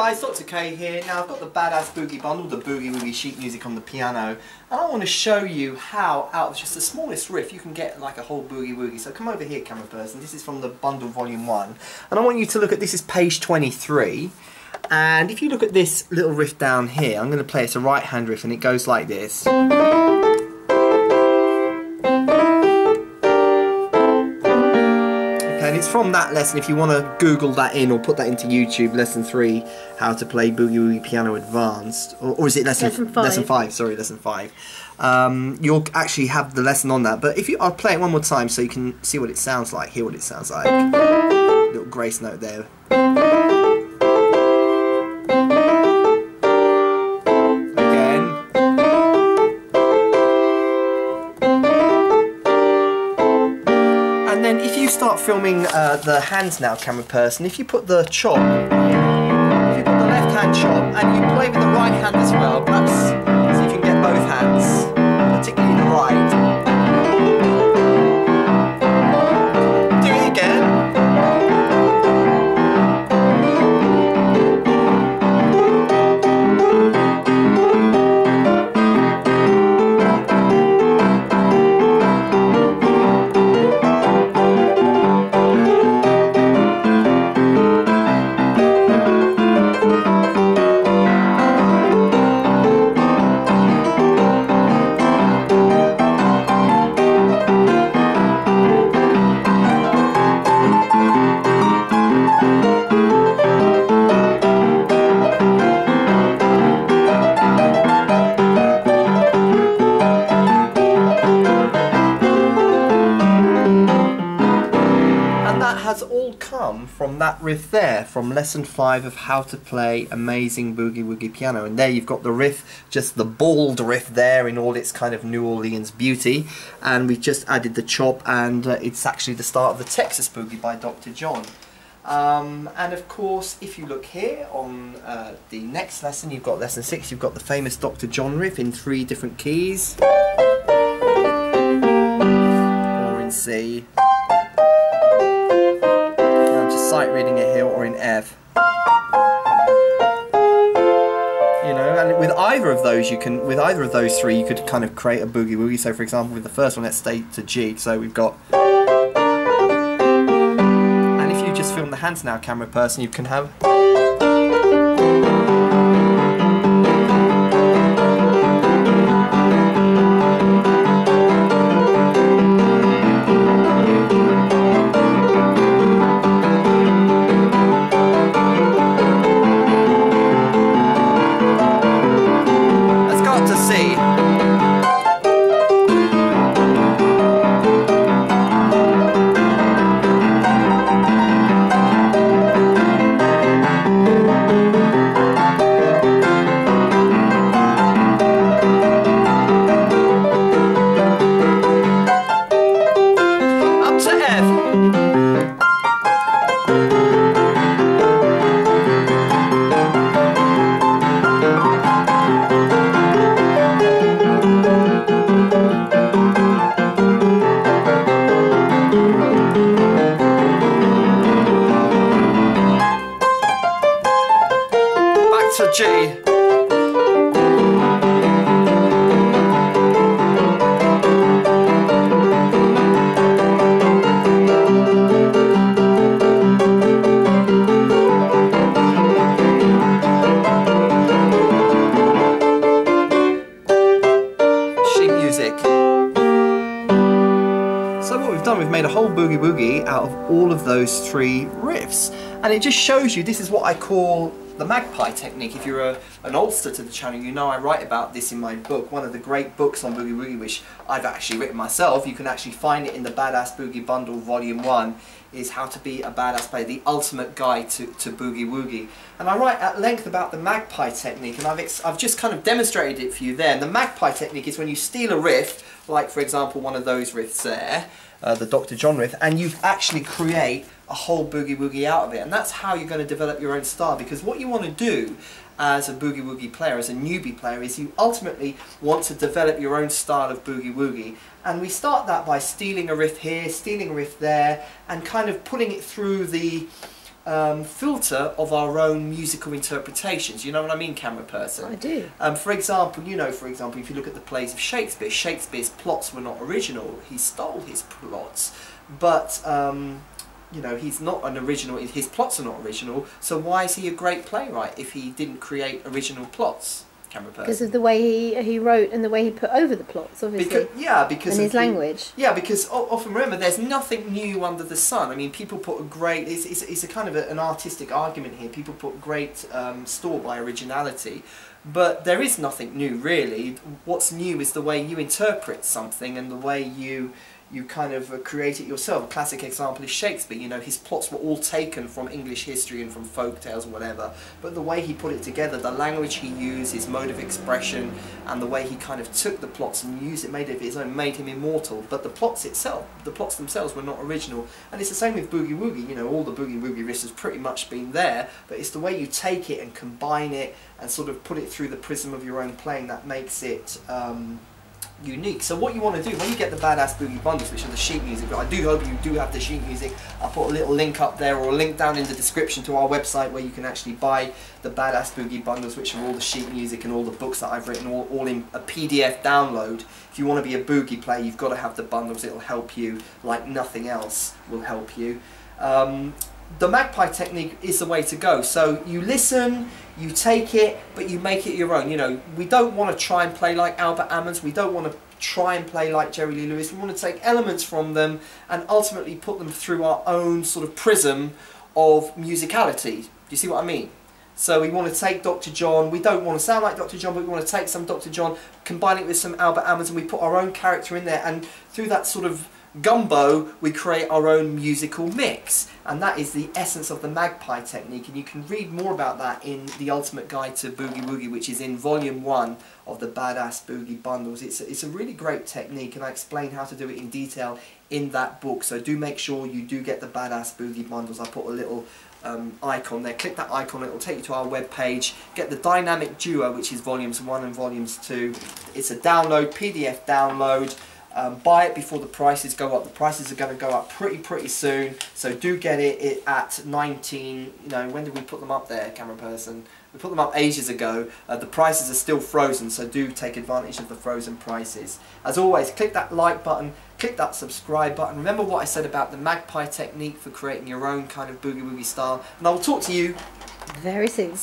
guys, Dr. K here. Now I've got the Badass Boogie Bundle, the Boogie Woogie sheet music on the piano, and I want to show you how out of just the smallest riff you can get like a whole Boogie Woogie. So come over here, camera person. This is from the bundle volume 1, and I want you to look at, this is page 23, and if you look at this little riff down here, I'm going to play, it's a right hand riff and it goes like this. And it's from that lesson. If you want to Google that in or put that into YouTube, lesson 3, how to play Boogie Woogie Piano Advanced, or is it lesson 5? Lesson 5, sorry, lesson 5. You'll actually have the lesson on that. But if you, I'll play it one more time so you can see what it sounds like, hear what it sounds like. Little grace note there. Start filming the hands now, camera person. If you put the chop, if you put the left hand chop and you play with the right hand as well, perhaps see if you can get both hands, particularly the right. Do it again. Has all come from that riff there, from lesson 5 of how to play amazing Boogie Woogie piano. And there you've got the riff, just the bald riff there in all its kind of New Orleans beauty, and we've just added the chop, and it's actually the start of the Texas Boogie by Dr. John. And of course, if you look here on the next lesson, you've got lesson 6, you've got the famous Dr. John riff in 3 different keys, or in C, sight reading it here, or in F. You know, and with either of those you can, with either of those 3 you could kind of create a Boogie Woogie. So for example with the first one, let's stay to G, so we've got, and if you just film the hands now, camera person, you can have, to G. Sheet music. So what we've done, we've made a whole Boogie Woogie out of all of those 3 riffs, and it just shows you, this is what I call the magpie technique. If you're an oldster to the channel, you know I write about this in my book, one of the great books on Boogie Woogie, which I've actually written myself. You can actually find it in the Badass Boogie Bundle Volume 1, is How to Be a Badass Player, the ultimate guide to Boogie Woogie. And I write at length about the magpie technique, and I've just kind of demonstrated it for you there. And the magpie technique is when you steal a riff, like for example one of those riffs there, the Dr. John riff, and you actually create a whole Boogie Woogie out of it. And that's how you're going to develop your own style, because what you want to do as a Boogie Woogie player, as a newbie player, is you ultimately want to develop your own style of Boogie Woogie. And we start that by stealing a riff here, stealing a riff there, and kind of putting it through the filter of our own musical interpretations. You know what I mean, camera person? I do. For example, if you look at the plays of Shakespeare, Shakespeare's plots were not original. He stole his plots, but he's not an original. His plots are not original. So why is he a great playwright if he didn't create original plots? Because of the way he wrote and the way he put over the plots, obviously. Because and his language. Yeah, because often remember, there's nothing new under the sun. I mean, people put a great. It's a kind of an artistic argument here. People put great store by originality, but there is nothing new really. What's new is the way you interpret something and the way you kind of create it yourself. A classic example is Shakespeare. His plots were all taken from English history and from folk tales and whatever, but the way he put it together, the language he used, his mode of expression, and the way he kind of took the plots and used it, made it his own, made him immortal. But the plots themselves were not original. And it's the same with Boogie Woogie. All the Boogie Woogie riffs has pretty much been there, but it's the way you take it and combine it and sort of put it through the prism of your own playing that makes it unique. So what you want to do when you get the Badass Boogie bundles, which are the sheet music, I do hope you do have the sheet music. I'll put a little link up there or a link down in the description to our website where you can actually buy the Badass Boogie bundles, which are all the sheet music and all the books that I've written, all in a PDF download. If you want to be a boogie player, you've got to have the bundles. It'll help you like nothing else will help you. The magpie technique is the way to go. So you listen, you take it, but you make it your own. We don't want to try and play like Albert Ammons. We don't want to try and play like Jerry Lee Lewis. We want to take elements from them and ultimately put them through our own sort of prism of musicality. Do you see what I mean? So we want to take Dr. John. We don't want to sound like Dr. John, but we want to take some Dr. John, combine it with some Albert Ammons, and we put our own character in there. And through that sort of gumbo, we create our own musical mix, and that is the essence of the magpie technique. And you can read more about that in the Ultimate Guide to Boogie Woogie, which is in Volume 1 of the Badass Boogie bundles. It's a really great technique, and I explain how to do it in detail in that book. So do make sure you do get the Badass Boogie bundles. I put a little icon there. Click that icon, it will take you to our web page. Get the Dynamic Duo, which is Volumes 1 and Volumes 2. It's a download, PDF download. Buy it before the prices go up. The prices are going to go up pretty soon, so do get it at 19. When did we put them up there, camera person? We put them up ages ago. The prices are still frozen, so do take advantage of the frozen prices. As always, click that like button, click that subscribe button. Remember what I said about the magpie technique for creating your own kind of Boogie Woogie style, and I will talk to you very soon.